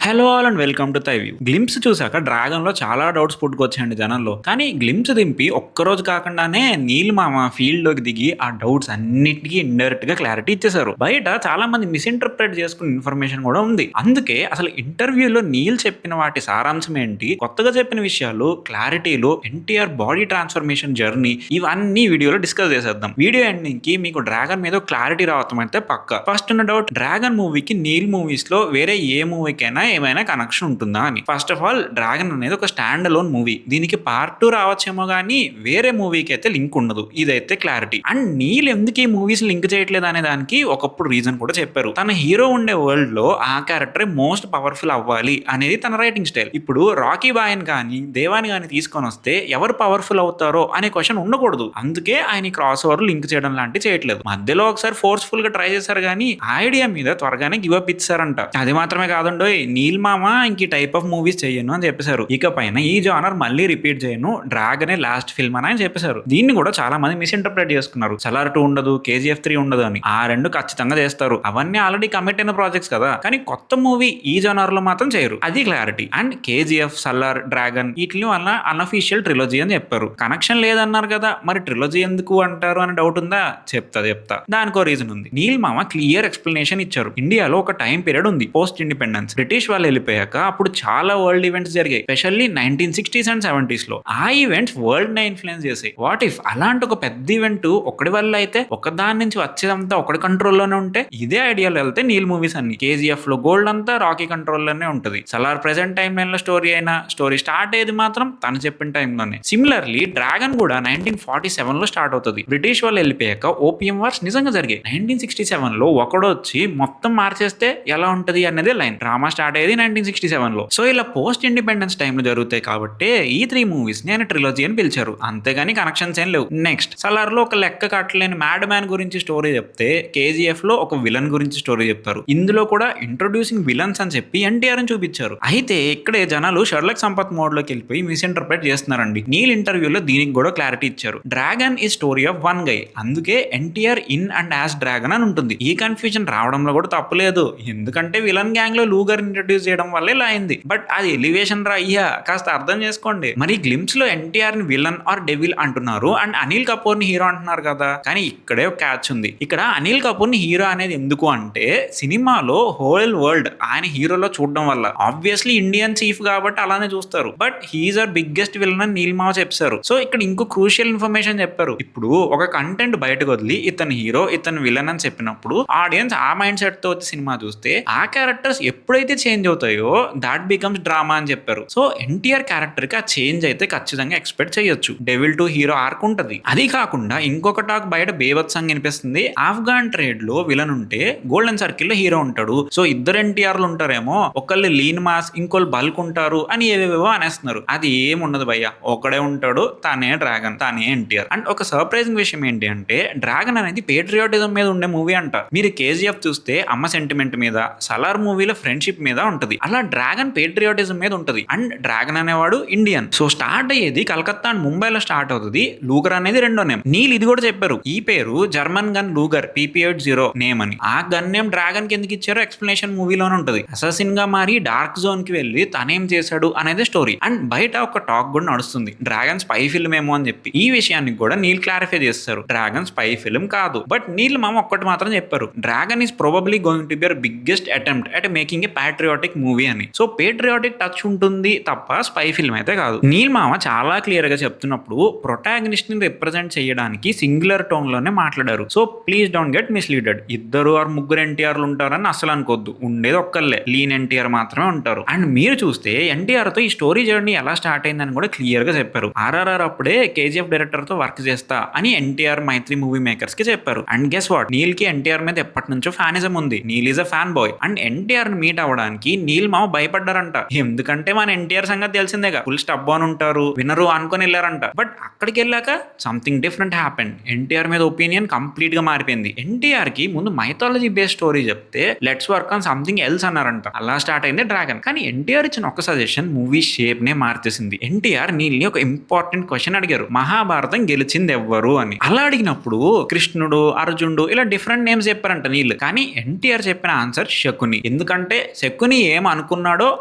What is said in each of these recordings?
Hello all and welcome to థైవ్యూ. Glimpse చూసాక డ్రాగన్‌లో చాలా doubts పుట్టుకొచ్చాయండి జనంలో. కానీ గ్లింప్స్ దింపి ఒక్కరోజు కాకుండానే నీల్ మామ ఫీల్డ్‌లోకి దిగి ఆ డౌట్స్ అన్నిటికి ఇండైరెక్ట్‌గా క్లారిటీ ఇచ్చేసారు. బయట చాలా మంది మిస్‌ఇంటర్‌ప్రెట్ చేసుకున్న ఇన్ఫర్మేషన్ కూడా ఉంది. అందుకే అసలు ఇంటర్వ్యూలో నీల్ చెప్పిన వాటి సారాంశం ఏంటి, కొత్తగా చెప్పిన విషయాలు, క్లారిటీలు, ఎన్టీఆర్ బాడీ ట్రాన్స్‌ఫర్మేషన్ జర్నీ ఇవన్నీ వీడియోలో డిస్కస్ చేసేద్దాం. వీడియో ఎండింగ్‌కి మీకు డ్రాగన్ మీద క్లారిటీ రావటం అయితే పక్కా. ఫస్ట్ ఉన్న డౌట్, డ్రాగన్ మూవీకి నీల్ మూవీస్‌లో వేరే ఏ మూవీకైనా ఏమైనా కనెక్షన్ ఉంటుందా అని. ఫస్ట్ ఆఫ్ ఆల్ డ్రాగన్ అనేది ఒక స్టాండ్ అలోన్ మూవీ. దీనికి పార్ట్ 2 రావచ్చేమో గానీ వేరే మూవీకి అయితే లింక్ ఉండదు. ఇదైతే క్లారిటీ. అండ్ నీల్ ఎందుకు ఈ మూవీస్ లింక్ చేయట్లేదు అనే దానికి ఒకప్పుడు రీజన్ కూడా చెప్పారు. తన హీరో ఉండే వరల్డ్ లో ఆ క్యారెక్టర్ మోస్ట్ పవర్ఫుల్ అవ్వాలి అనేది తన రైటింగ్ స్టైల్. ఇప్పుడు రాకీ బాయ్ని కానీ దేవాని కానీ తీసుకొని వస్తే ఎవరు పవర్ఫుల్ అవుతారో అనే క్వశ్చన్ ఉండకూడదు. అందుకే ఆయన క్రాస్ ఓవర్ లింక్ చేయడం లాంటివి చేయట్లేదు. మధ్యలో ఒకసారి ఫోర్స్ఫుల్ గా ట్రై చేశారు కానీ ఐడియా మీద త్వరగానే గివ్ అప్ ఇచ్చారంట. అది మాత్రమే కాదండోయ్, నీల్ మామ ఇంక టైప్ ఆఫ్ మూవీస్ చేయను అని చెప్పేశారు. ఇక పైన ఈ జానర్ మళ్ళీ రిపీట్ చేయను, డ్రాగనే లాస్ట్ ఫిల్మ్ అని చెప్పేశారు. దీన్ని కూడా చాలా మంది మిస్ఇంటర్ప్రెట్ చేసుకున్నారు. సలార్ 2 ఉండదు, కేజీఎఫ్ 3 ఉండదు అని. ఆ రెండు ఖచ్చితంగా చేస్తారు. అవన్నీ ఆల్రెడీ కమిట్ అయిన ప్రాజెక్ట్స్ కదా. కానీ కొత్త మూవీ ఈ జానర్ లో మాత్రం చేయరు. అది clarity. And KGF, Salaar, dragon వీటి వల్ల అన్అఫీషియల్ ట్రిలోజీ అని చెప్పారు. కనెక్షన్ లేదన్నారు కదా, మరి ట్రిలోజీ ఎందుకు అంటారు అని డౌట్ ఉందా? చెప్తా. దానికో రీజన్ ఉంది. నీల్ మామ క్లియర్ ఎక్స్ప్లెనేషన్ ఇచ్చారు. ఇండియాలో ఒక టైం పీరియడ్ ఉంది పోస్ట్ ఇండిపెండెన్స్. బ్రిటిష్ వాళ్ళు వెళ్ళిపోయాక అప్పుడు చాలా వరల్డ్ ఈవెంట్స్ జరిగాయి, స్పెషల్లీ 1960s అండ్ 70s లో. ఆ ఈవెంట్స్ వరల్డ్ నే ఇన్ఫ్లుయెన్స్ చేసాయి. వాట్ ఇఫ్ అలాంటి ఒక పెద్ద ఈవెంట్ ఒకటి వల్ల అయితే ఒక దాని నుంచి వచ్చేదంతా ఒకటి కంట్రోల్లోనే ఉంటే? ఇదే ఐడియాలో వెళ్తే నీల్ మూవీస్ అన్ని. కేజీఎఫ్ లో గోల్డ్ అంతా రాకీ కంట్రోల్లోనే ఉంటుంది. సలార్ ప్రెసెంట్ టైం లైన్ లో స్టోరీ అయినా స్టోరీ స్టార్ట్ అయ్యేది మాత్రం తను చెప్పిన టైంలోనే. సిమిలర్లీ డ్రాగన్ కూడా 1947 లో స్టార్ట్ అవుతుంది. బ్రిటిష్ వాళ్ళు వెళ్ళిపోయాక ఓపియం వార్స్ నిజంగా జరిగాయి. 1967 లో ఒకడొచ్చి మొత్తం మార్చేస్తే ఎలా ఉంటది అనేది లైన్. డ్రామా స్టార్ట్ అయ్యేది 1967 లో. సో ఇలా పోస్ట్ ఇండిపెండెన్స్ టైంలో జరుగుతాయి కాబట్టి ఈ 3 మూవీస్ ని ఆయన ట్రిలోజీ అని పిలిచారు. అంతేగాని కనెక్షన్స్ ఏం లేవు. నెక్స్ట్, సలార్ లో ఒక లెక్క కట్టలేని మ్యాడ్ మ్యాన్ గురించి స్టోరీ చెప్తే కేజీఎఫ్ లో ఒక విలన్ గురించి స్టోరీ చెప్తారు. ఇందులో కూడా ఇంట్రొడ్యూసింగ్ విలన్స్ అని చెప్పి ఎన్టీఆర్ అని చూపించారు. అయితే ఇక్కడే జనాలు షర్లక్ సంపత్ మోడ్ లోకి వెళ్ళిపోయి మిస్ఇంటర్ప్రెట్ చేస్తున్నారండి. నీల్ ఇంటర్వ్యూలో దీనికి కూడా క్లారిటీ ఇచ్చారు. డ్రాగన్ ఈ స్టోరీ ఆఫ్ వన్ గై, అందుకే NTR in and as dragon అని ఉంటుంది. ఈ కన్ఫ్యూజన్ రావడంలో కూడా తప్పులేదు, ఎందుకంటే విలన్ గ్యాంగ్ లో లూగర్ ఇంట్రడ్యూస్ చేయడం వల్లే ఇలా అయింది. బట్ అది ఎలివేషన్ రా అయ్యా, కాస్త అర్థం చేసుకోండి. మరి గ్లిమ్స్ లో ఎన్టీఆర్ ని విలన్ ఆర్ డెవిల్ అంటున్నారు అండ్ అనిల్ కపూర్ ని హీరో అంటున్నారు కదా. కానీ ఇక్కడే ఒక క్యాచ్ ఉంది. ఇక్కడ అనిల్ కపూర్ ని హీరో అనేది ఎందుకు అంటే సినిమాలో హోల్ వరల్డ్ ఆయన హీరోలో చూడడం వల్ల. ఆబ్వియస్లీ ఇండియన్ చీఫ్ కాబట్టి అలానే చూస్తారు. But he's our biggest villain అని నీల్ మావ చెప్పారు. సో ఇక్కడ ఇంకో క్రూషియల్ ఇన్ఫర్మేషన్ చెప్పారు. ఇప్పుడు ఒక కంటెంట్ బయటకు వదిలి ఇతను హీరో ఇతను విలన్ అని చెప్పినప్పుడు ఆడియన్స్ ఆ మైండ్ సెట్ తో వచ్చి సినిమా చూస్తే ఆ క్యారెక్టర్స్ ఎప్పుడైతే చేంజ్ అవుతాయో దాట్ బికమ్స్ డ్రామా అని చెప్పారు. సో ఎన్టీఆర్ క్యారెక్టర్ కి ఆ చేంజ్ అయితే ఖచ్చితంగా ఎక్స్పెక్ట్ చేయొచ్చు. డెవిల్ టు హీరో ఆర్క్ ఉంటది. అది కాకుండా ఇంకొక టాక్ బయట బేవత్సంగా వినిపిస్తుంది. ఆఫ్ఘాన్ ట్రేడ్ లో విలన్ ఉంటే గోల్డెన్ సర్కిల్ లో హీరో ఉంటాడు. సో ఇద్దరు ఎన్టీఆర్లు ఉంటారేమో, ఒకళ్ళు లీన్ మాస్ ఇంకోళ్ళు బల్క్ ఉంటారు అని ఏవేవో అనేస్తున్నారు. అది ఏముండదు భయ్య, ఒకడే ఉంటాడు, తానే డ్రాగన్, తానే ఎన్టీఆర్. అండ్ ఒక సర్ప్రైజింగ్ విషయం ఏంటి అంటే డ్రాగన్ అనేది పేట్రియాటిజం మీద ఉండే మూవీ అంట. మీరు కేజీఎఫ్ చూస్తే అమ్మ సెంటిమెంట్ మీద, సలార్ మూవీలో ఫ్రెండ్షిప్ మీద ఉంటది. అలా డ్రాగన్ పేట్రియాటిజం మీద ఉంటది. అండ్ డ్రాగన్ అనేవాడు ఇండియన్. సో స్టార్ట్ అయ్యేది కలకత్తా అండ్ ముంబైలో స్టార్ట్ అవుతుంది. లూగర్ అనేది రెండో నేమ్. నీల్ ఇది కూడా చెప్పారు, ఈ పేరు German gun Luger PP80 name అని. ఆ గన్ నేమ్ డ్రాగన్ కి ఎందుకు ఇచ్చారో ఎక్స్ప్లెనేషన్ మూవీలోనే ఉంటది. అసాసిన్ గా మారి డార్క్ జోన్ కి వెళ్ళి తనేం చేశాడు అనేది స్టోరీ. అండ్ బయట ఒక టాక్ కూడా నడుస్తుంది, డ్రాగన్ స్పై ఫిల్మ్ ఏమో అని చెప్పి. ఈ విషయానికి కూడా నీల్ క్లారిఫై చేస్తారు, డ్రాగన్ స్పై ఫిల్మ్ కాదు. బట్ నీల్ మామ ఒక్కటి మాత్రం చెప్పారు, dragon is probably going to be our biggest attempt at making a patriotic movie అని. సో పేట్రియాటిక్ టచ్ ఉంటుంది తప్ప స్పై ఫిల్మ్ అయితే కాదు. నీల్ మామ చాలా క్లియర్ గా చెప్తున్నప్పుడు ప్రొటాగనిస్ట్ ని రిప్రజెంట్ చేయడానికి సింగులర్ టోన్ లోనే మాట్లాడారు. So please don't get మిస్లీడెడ్. ఇద్దరు ఆర్ ముగ్గురు ఎన్టీఆర్లు ఉంటారని అసలు అనుకోద్దు. ఉండేది ఒక్కళ్ళే, లీన్ ఎన్టీఆర్ మాత్రమే ఉంటారు. అండ్ మీరు చూస్తే ఎన్టీఆర్ తో ఈ స్టోరీ జర్నీ ఎలా స్టార్ట్ అయిందని కూడా క్లియర్ గా చెప్పారు. RRR అప్పుడే కేజీఎఫ్ డైరెక్టర్ తో వర్క్ చేస్తా అని ఎన్టీఆర్ మైత్రి మూవీ మేకర్స్ కి చెప్పారు. అండ్ గెస్ వాట్, నీల్ కి ఎన్టీఆర్ మీద ఎప్పటి నుంచో ఫ్యానిజం ఉంది. Neel is a fan boy. And NTR ని మీట్ అవ్వడానికి నీల్ మామ భయపడ్డారంట. ఎందుకంటే మన ఎన్టీఆర్ సంగతి తెలిసిందేగా, ఫుల్ స్టబ్ అని ఉంటారు, వినరు అనుకుని వెళ్ళారంట. బట్ అక్కడికి వెళ్ళాక సంథింగ్ డిఫరెంట్ హ్యాపెండ్. ఎన్టీఆర్ మీద ఒపీనియన్ కంప్లీట్ గా మారిపోయింది. ఎన్టీఆర్ కి ముందు మైథాలజీ బేస్డ్ స్టోరీ చెప్తే let's work on something else అన్నారంట. అలా స్టార్ట్ అయింది డ్రాగన్. కానీ ఎన్టీఆర్ ఇచ్చిన ఒక సజెషన్ మూవీ షేప్ నే మార్చేసింది. ఎన్టీఆర్ నీల్ని ఒక ఇంపార్టెంట్ క్వశ్చన్ అడిగారు, మహాభారతం గెలిచింది ఎవ్వరు అని. అలా అడిగినప్పుడు కృష్ణుడు, అర్జునుడు ఇలా డిఫరెంట్ నేమ్స్ చెప్పారంట నీళ్ళు. కానీ ఎన్టీఆర్ చెప్పిన ఆన్సర్ శకుని. ఎందుకంటే శకుని శకుని ఏం అనుకున్నాడో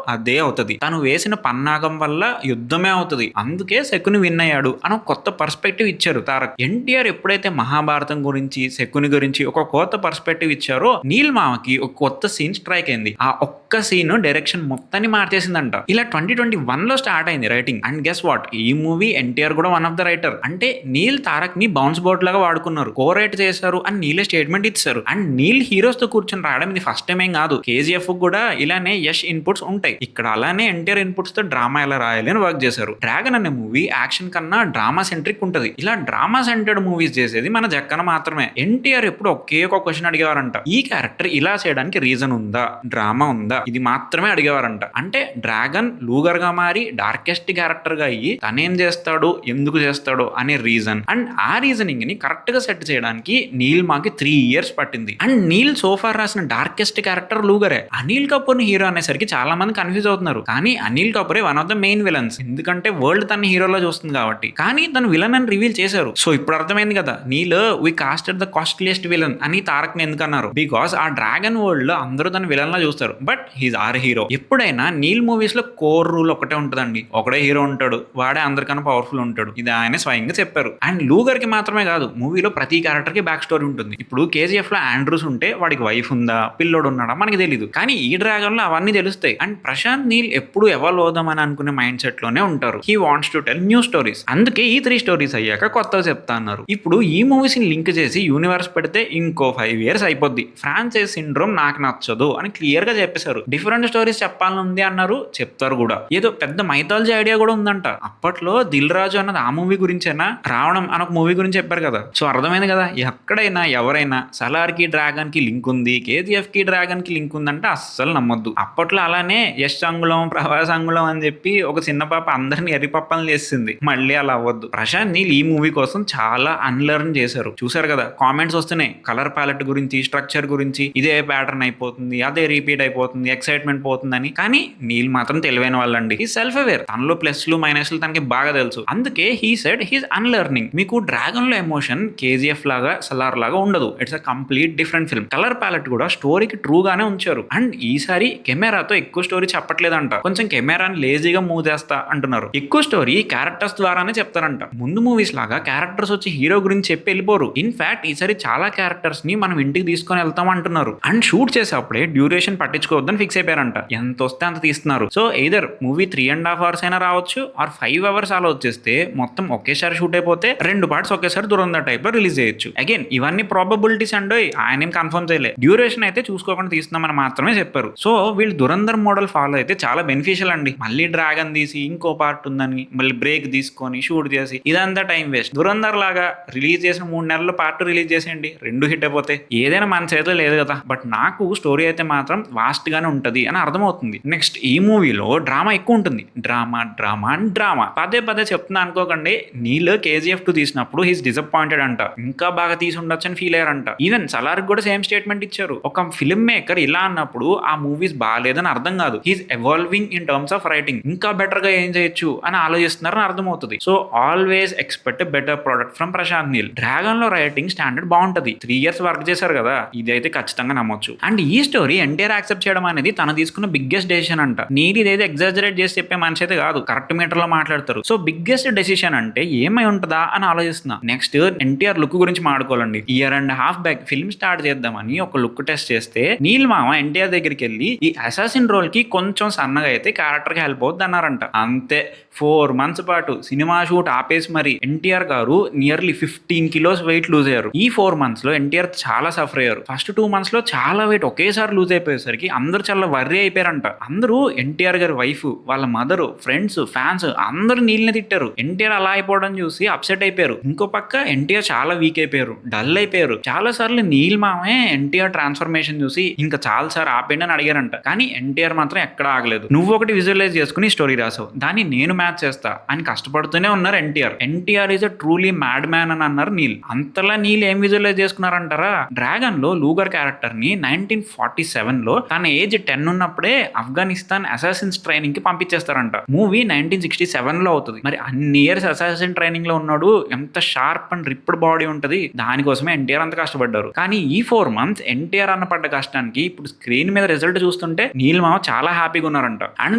అదే అవుతుంది. తను వేసిన పన్నాగం వల్ల యుద్ధమే అవుతుంది, అందుకే శకుని విన్ అయ్యాడు అని ఒక కొత్త పర్స్పెక్టివ్ ఇచ్చారు తారక్. ఎన్టీఆర్ ఎప్పుడైతే మహాభారతం గురించి శకుని గురించి ఒక కొత్త పర్స్పెక్టివ్ ఇచ్చారో నీల్ మామకి ఒక కొత్త సీన్ స్ట్రైక్ అయింది. ఆ ఒక్క సీన్ డైరెక్షన్ మొత్తాన్ని మార్చేసిందంట. ఇలా 2021లో స్టార్ట్ అయింది రైటింగ్. అండ్ గెస్ వాట్, ఈ మూవీ ఎన్టీఆర్ కూడా వన్ ఆఫ్ ద రైటర్. అంటే నీల్ తారక్ ని బౌన్స్ బోర్డ్ లాగా వాడుకున్నారు, కోరైట్ చేశారు అని నీలే స్టేట్మెంట్ ఇచ్చారు. అండ్ నీల్ హీరోస్ తో కూర్చొని రాయడం ఇది ఫస్ట్ టైం ఏం కాదు. కేజీఎఫ్ కూడా ఇలానే యష్ ఇన్పుట్స్ ఉంటాయి, ఇక్కడ అలానే ఎన్టీఆర్ ఇన్పుట్స్ తో డ్రామా ఎలా రాయాలి అని వర్క్ చేశారు. డ్రాగన్ అనే మూవీ యాక్షన్ కన్నా డ్రామా సెంట్రిక్ ఉంటది. ఇలా డ్రామా సెంటర్డ్ మూవీస్ చేసేది మన జక్కన మాత్రమే. ఎన్టీఆర్ ఎప్పుడు ఒకే ఒక క్వశ్చన్ అడిగేవారంట, ఈ క్యారెక్టర్ ఇలా చేయడానికి రీజన్ ఉందా, డ్రామా ఉందా, ఇది మాత్రమే అడిగేవారంట. అంటే డ్రాగన్ లూగర్ గా మారి డార్కెస్ట్ క్యారెక్టర్ గా అయ్యి తనేం చేస్తాడు, ఎందుకు చేస్తాడు అనే రీజన్, అండ్ ఆ రీజనింగ్ ని కరెక్ట్ గా సెట్ చేయడానికి నీల్ మాకి 3 years పట్టింది. అండ్ నీల్ సోఫార్ రాసిన డార్కెస్ట్ క్యారెక్టర్ లూగరే. అనిల్ కపూర్ ని హీరో అనేసరికి చాలా మంది కన్ఫ్యూజ్ అవుతున్నారు, కానీ అనిల్ కపూరే one of the main villains, ఎందుకంటే వరల్డ్ తన హీరోలో చూస్తుంది కాబట్టి. కానీ తను విలన్ అని రివీల్ చేశారు. సో ఇప్పుడు అర్థమైంది కదా, నీల్ వి కాస్టెడ్ ద కాస్ట్లీయెస్ట్ విలన్ అని తారక్ ని ఎందుకు అన్నారు, బికాస్ ఆ డ్రాగన్ వరల్డ్ లో అందరూ తన విలన్ లా చూస్తారు, బట్ హీజ్ ఆర్ హీరో. ఎప్పుడైనా నీల్ మూవీస్ లో కోర్ రూల్ ఒకటే ఉంటదండి, ఒకడే హీరో ఉంటాడు, వాడే అందరికన్నా పవర్ఫుల్ ఉంటాడు, ఇది ఆయన స్వయంగా చెప్పారు. అండ్ లూగర్ కి మాత్రమే కాదు, మూవీలో ప్రతి క్యారెక్టర్ కి బ్యాక్ స్టోరీ ఉంటుంది. ఇప్పుడు కేజీఎఫ్ లో ఆండ్రూస్ ఉంటే వాడికి వైఫ్ ఉందా, పిల్లోడు ఉన్నాడా మనకి తెలియదు, కానీ ఈ డ్రాగన్ లో అవన్నీ తెలుస్తాయి. అండ్ ప్రశాంత్ నీల్ ఎప్పుడు ఎవాల్వ్ అవుదామని అనుకునే మైండ్ సెట్ లోనే ఉంటారు. He wants to tell new stories. అందుకే ఈ 3 స్టోరీస్ అయ్యాక కొత్తగా చెప్తా అన్నారు. ఇప్పుడు ఈ మూవీస్ ని లింక్ చేసి యూనివర్స్ పెడితే ఇంకో 5 years అయిపోద్ది. ఫ్రాంచైజ్ సిండ్రోమ్ నాకు నచ్చదు అని క్లియర్ గా చెప్పేశారు. డిఫరెంట్ స్టోరీస్ చెప్పాలని అన్నారు, చెప్తారు కూడా. ఏదో పెద్ద మైథాలజీ ఐడియా కూడా ఉందంట. అప్పట్లో దిల్ రాజు అన్నది ఆ మూవీ గురించేనా, రావణం అని ఒక మూవీ గురించి చెప్పారు కదా. సో అర్థమైంది కదా, ఎక్కడైనా ఎవరైనా సలార్ కి డ్రాగన్ కి లింక్ ఉంది, కేజీఎఫ్ కి డ్రాగన్ కి లింక్ ఉందంటే అస్సలు నమ్మొద్దు. అప్పట్లో అలానే యశ్ అంగుళం ప్రభాస్ అంగుళం అని చెప్పి ఒక చిన్న పాప అందరిని ఎర్రిపప్పలు చేసింది, మళ్ళీ అలా అవ్వద్దు. ప్రశాంత్ నీల్ ఈ మూవీ కోసం చాలా అన్లర్న్ చేశారు. చూసారు కదా, కామెంట్స్ వస్తున్నాయి కలర్ ప్యాలెట్ గురించి, స్ట్రక్చర్ గురించి, ఇదే ప్యాటర్న్ అయిపోతుంది, అదే రిపీట్ అయిపోతుంది, ఎక్సైట్మెంట్ పోతుందని. కానీ నీల్ మాత్రం తెలివైన వాళ్ళండి, ఈ సెల్ఫ్ అవేర్, తనలో ప్లస్లు మైనస్లు తనకి బాగా తెలుసు. అందుకే హీ సెడ్ హీస్ అన్లర్నింగ్. మీకు డ్రాగన్ లో ఎమోషన్ కేజీఎఫ్ లాగా సలార్ లాగా ఉండదు, it's a complete different film. Colour palette కూడా స్టోరీకి ట్రూ గానే ఉంచారు. అండ్ ఈసారి కెమెరాతో ఎక్కువ స్టోరీ చెప్పట్లేదంట, కొంచెం కెమెరాని లేజీగా మూవ్ చేస్తా అంటున్నారు. ఎక్కువ స్టోరీ క్యారెక్టర్స్ ద్వారానే చెప్తారంట. ముందు మూవీస్ లాగా క్యారెక్టర్స్ వచ్చి హీరో గురించి చెప్పి వెళ్ళిపోరు. ఇన్ఫాక్ట్ ఈసారి చాలా క్యారెక్టర్స్ ని మనం ఇంటికి తీసుకొని వెళ్తాం అంటున్నారు. అండ్ షూట్ చేసేప్పుడే డ్యూరేషన్ పట్టించుకోవద్దని ఫిక్స్ అయిపోయారంట. ఎంత వస్తే అంత తీస్తున్నారు. సో ఎయిదర్ మూవీ 3.5 hours అయినా రావచ్చు, ఆర్ 5 hours అలా వచ్చేస్తే మొత్తం ఒకేసారి షూట్ అయిపోతే 2 parts ఒకేసారి దురంధర్ టైప్ లో రిలీజ్ చేయొచ్చు. అగైన్ ఇవన్నీ ప్రాబబిలిటీస్ అండ్ ఆయన ఏం కన్ఫర్మ్ చేయలేదు. డ్యూరేషన్ అయితే చూసుకోకుండా తీస్తున్నామని మాత్రమే చెప్పారు. సో వీళ్ళు దురంధర్ మోడల్ ఫాలో అయితే చాలా బెనిఫిషియల్ అండి. మళ్ళీ డ్రాగన్ తీసి ఇంకో పార్ట్ ఉందని మళ్ళీ బ్రేక్ తీసుకొని షూట్ చేసి ఇదంతా టైం వేస్ట్. దురంధర్ లాగా రిలీజ్ చేసిన 3 నెలల పార్ట్ రిలీజ్ చేసేయండి, 2 హిట్ అయిపోతే. ఏదైనా మన చేతిలో లేదు కదా, బట్ నాకు స్టోరీ అయితే మాత్రం వాస్ట్ గానే ఉంటది అని అర్థమవుతుంది. నెక్స్ట్ ఈ మూవీలో డ్రామా ఎక్కువ ఉంటుంది. డ్రామా డ్రామా అండ్ డ్రామా పదే పదే చెప్తున్నా అనుకోకండి. నీళ్ళు KGF 2 తీసినప్పుడు హీస్ డిసప్పాయింటెడ్ అంట, ఇంకా బాగా తీసి ఉండొచ్చు అని ఫీల్ అయ్యారంట. ఈవెన్ సలార్ కూడా సేమ్ స్టేట్మెంట్ ఇచ్చారు. ఒక ఫిల్మ్ మేకర్ ఇలా అన్నప్పుడు ఆ మూవీస్ బాగాలేదని అర్థం కాదు, he's evolving in terms of writing, ఇంకా బెటర్ గా ఏం చేయొచ్చు అని ఆలోచిస్తున్నారని అర్థమవుతుంది. So always expect better product from Prashanth Neel. Dragon లో రైటింగ్ స్టాండర్డ్ బాగుంటది, 3 years వర్క్ చేశారు కదా, ఇది అయితే ఖచ్చితంగా నమ్మొచ్చు. అండ్ ఈ స్టోరీ ఎన్టీఆర్ యాక్సెప్ట్ చేయడం అనేది తను తీసుకున్న బిగ్గెస్ట్ డెసిషన్ అంట. నీరు ఇదైతే ఎగ్జాజరేట్ చేసి చెప్పే మనిషి అయితే కాదు, కరెక్ట్ మీటర్ లో మాట్లాడతారు. సో బిగ్గెస్ట్ డెసిషన్ అంటే ఏమై ఉంటుందా అని ఆలోచిస్తున్నా. నెక్స్ట్ ఎన్టీఆర్ లుక్ గురించి మాట్లాడుకోవాలండి. 1.5 years బ్యాక్ ఫిల్మ్ స్టార్ట్ చేద్దామని ఒక లుక్ టెస్ట్ చేస్తే నీల్ మామ ఎన్టీఆర్ దగ్గరికి వెళ్ళి ఈ అసాసిన్ రోల్ కి కొంచెం సన్నగా అయితే క్యారెక్టర్ కి హెల్ప్ అవుతుంది అన్నారంట. అంతే 4 months పాటు సినిమా షూట్ ఆపేసి మరి ఎన్టీఆర్ గారు నియర్లీ 15 kilos వెయిట్ లూజ్ అయ్యారు. ఈ 4 months లో ఎన్టీఆర్ చాలా సఫర్ అయ్యారు. ఫస్ట్ 2 months లో చాలా వెయిట్ ఒకేసారి లూజ్ అయిపోయేసరికి అందరూ చాలా వర్రీ అయిపోయారంట. అందరూ ఎన్టీఆర్ గారి వైఫ్, వాళ్ళ మదర్, ఫ్రెండ్స్, ఫ్యాన్స్ అందరూ నీళ్ళని తిట్టారు. ఎన్టీఆర్ అలా అయిపోవడం చూసి అప్సెట్ అయిపోయారు. ఇంకో పక్క ఎన్టీఆర్ చాలా వీక్ అయిపోయారు, డల్ అయిపోయారు. చాలా సార్లు నీల్ మామే ఎన్టీఆర్ ట్రాన్స్ఫర్మేషన్ చూసి ఇంకా చాలా సార్ ఆపేయండి అని అడిగారంట. కానీ ఎన్టీఆర్ మాత్రం ఎక్కడ ఆగలేదు. నువ్వు ఒకటి విజువలైజ్ చేసుకుని స్టోరీ రాసావు, దాన్ని నేను మ్యాచ్ చేస్తా అని కష్టపడుతూనే ఉన్నారు NTR. NTR is a truly mad man అని అన్నారు నీల్. అంతలా నీల్ ఏం విజువలైజ్ చేసుకున్నారంటారా? డ్రాగన్ లో లూగర్ క్యారెక్టర్ ని 1947 లో తన ఏజ్ 10 ఉన్నప్పుడే ఆఫ్ఘనిస్తాన్ అసాసిన్స్ ట్రైనింగ్ కి పంపించేస్తారంట. మూవీ 1967 లో అవుతుంది. మరి అన్ని ఇయర్స్ అసాసిన్ ట్రైనింగ్ లో ఉన్నాడు, ఎంత షార్ప్ అండ్ రిప్డ్ బాడీ ఉంటది. దానికోసమే ఎన్టీఆర్ అంత కష్టపడ్డారు. కానీ ఈ 4 months ఎన్టీఆర్ అన్న పడ్డ కష్టానికి ఇప్పుడు స్క్రీన్ మీద రిజల్ట్ చూస్తే చూస్తుంటే నీల్ మామ చాలా హ్యాపీగా ఉన్నారంట and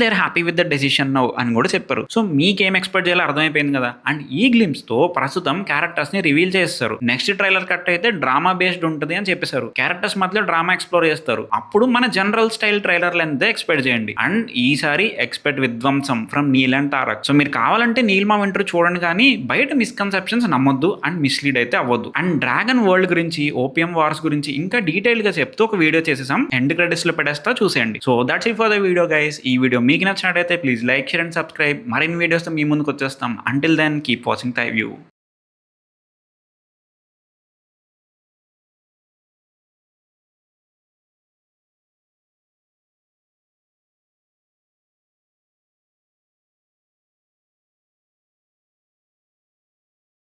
they are happy with the decision now అని కూడా చెప్పారు. సో మీకేం ఎక్స్పెక్ట్ చేయాలో అర్థమైపోయింది కదా. అండ్ ఈ గ్లిమ్స్ తో ప్రస్తుతం క్యారెక్టర్స్ ని రివీల్ చేస్తారు. నెక్స్ట్ ట్రైలర్ కట్ అయితే డ్రామా బేస్డ్ ఉంటుంది అని చెప్పేశారు. క్యారెక్టర్స్ మధ్యలో డ్రామా ఎక్స్ప్లోర్ చేస్తారు. అప్పుడు మన general style trailer length expect చేయండి. అండ్ ఈసారి ఎక్స్పెక్ట్ విధ్వంసం from Neel and Tarak. So మీరు కావాలంటే నీల్ మామ ఇంటర్వ్యూ చూడండి, కానీ బయట మిస్కన్సెప్షన్స్ నమ్మొద్దు అండ్ మిస్లీడ్ అయితే అవ్వద్దు. అండ్ డ్రాగన్ వరల్డ్ గురించి, ఓపియం వార్స్ గురించి ఇంకా డీటెయిల్ గా చెప్తూ ఒక వీడియో చేసేసాం. ఎండ్ క్రెడిట్స్ లో పెట్టేస్తా చూసేయండి. So that's it for the video guys. ఈ వీడియో మీకు నచ్చినట్టయితే please like, share and subscribe. మరిన్ని వీడియోస్ తో మీ ముందుకు వచ్చేస్తాం. Until then keep watching thy view.